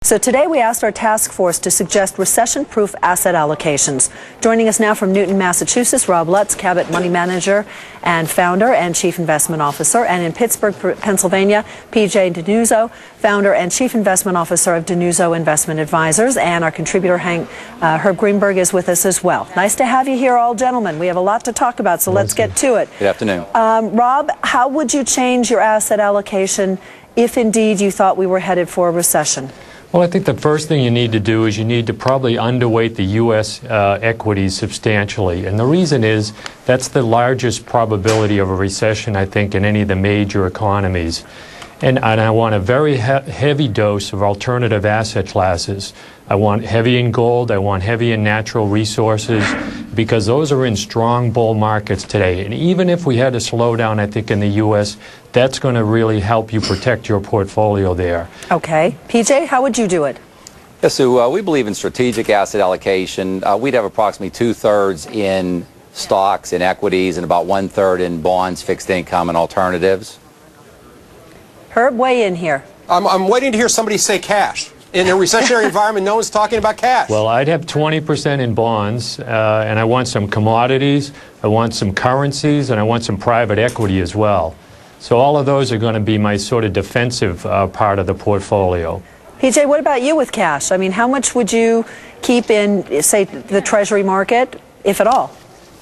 So today we asked our task force to suggest recession-proof asset allocations. Joining us now from Newton, Massachusetts, Rob Lutz, Cabot Money Manager and founder and Chief Investment Officer. And in Pittsburgh, Pennsylvania, DiNuzzo, founder and Chief Investment Officer of DiNuzzo Investment Advisors. And our contributor, Herb Greenberg, is with us as well. Nice to have you here, all gentlemen. We have a lot to talk about, so let's get to it. Good afternoon. Rob, how would you change your asset allocation if indeed you thought we were headed for a recession? Well, I think the first thing you need to do is you need to probably underweight the U.S. Equities substantially. And the reason is that's the largest probability of a recession, I think, in any of the major economies. And I want a very heavy dose of alternative asset classes. I want heavy in gold, I want heavy in natural resources, because those are in strong bull markets today. And even if we had a slowdown, I think, in the U.S., that's going to really help you protect your portfolio there. Okay. PJ, how would you do it? Yes, so we believe in strategic asset allocation. We'd have approximately 2/3 in stocks and equities and about 1/3 in bonds, fixed income, and alternatives. Herb, weigh in here. I'm waiting to hear somebody say cash. In a recessionary environment, no one's talking about cash. Well, I'd have 20% in bonds, and I want some commodities, I want some currencies, and I want some private equity as well. So all of those are going to be my sort of defensive part of the portfolio. PJ, what about you with cash? I mean, how much would you keep in, say, the Treasury market, if at all?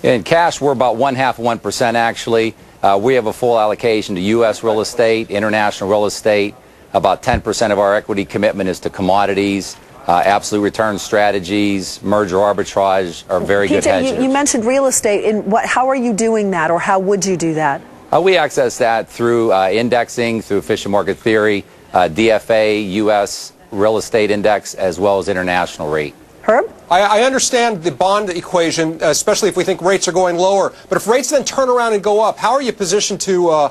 In cash, we're about 0.5% actually. We have a full allocation to U.S. real estate, international real estate. About 10% of our equity commitment is to commodities. Absolute return strategies, merger arbitrage are very good hedges. You mentioned real estate. How are you doing that, or how would you do that? We access that through indexing, through efficient market theory, DFA, U.S. real estate index, as well as international rate. Herb? I understand the bond equation, especially if we think rates are going lower. But if rates then turn around and go up, how are you positioned to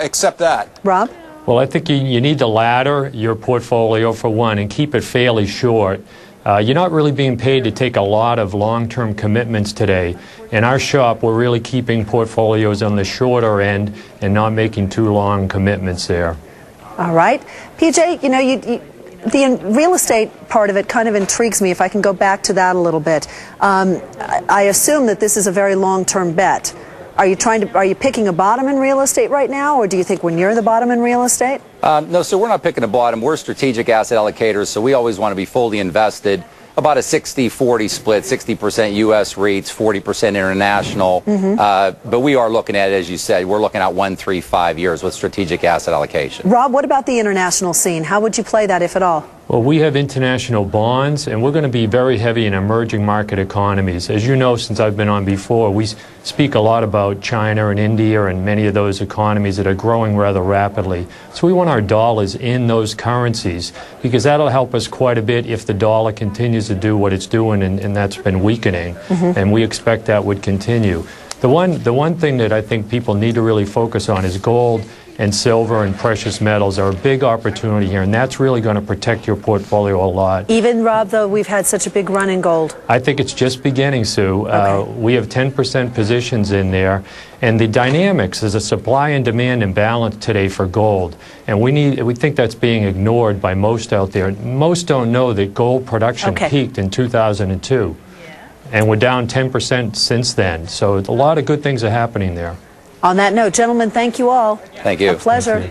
accept that? Rob? Well, I think you need to ladder your portfolio, for one, and keep it fairly short. You're not really being paid to take a lot of long-term commitments today. In our shop, we're really keeping portfolios on the shorter end and not making too long commitments there. All right. PJ, you know, the real estate part of it kind of intrigues me, if I can go back to that a little bit. I assume that this is a very long-term bet. Are you picking a bottom in real estate right now, or do you think we're near the bottom in real estate? No, so we're not picking a bottom. We're strategic asset allocators, so we always want to be fully invested. About a 60-40 split, 60% U.S. REITs, 40% international. But we are looking at, as you said, we're looking at 1, 3, 5 years with strategic asset allocation. Rob, what about the international scene? How would you play that, if at all? Well, we have international bonds, and we're going to be very heavy in emerging market economies. As you know, since I've been on before, we speak a lot about China and India and many of those economies that are growing rather rapidly. So we want our dollars in those currencies, because that'll help us quite a bit if the dollar continues to do what it's doing, and that's been weakening. And we expect that would continue. The one thing that I think people need to really focus on is gold and silver and precious metals are a big opportunity here, and that's really going to protect your portfolio a lot. Even, Rob, though we've had such a big run in gold? I think it's just beginning, Sue. Okay. We have 10% positions in there, and the dynamics is a supply and demand imbalance today for gold, and we think that's being ignored by most out there. Most don't know that gold production peaked in 2002, and we're down 10% since then. So a lot of good things are happening there. On that note, gentlemen, thank you all. Thank you. A pleasure.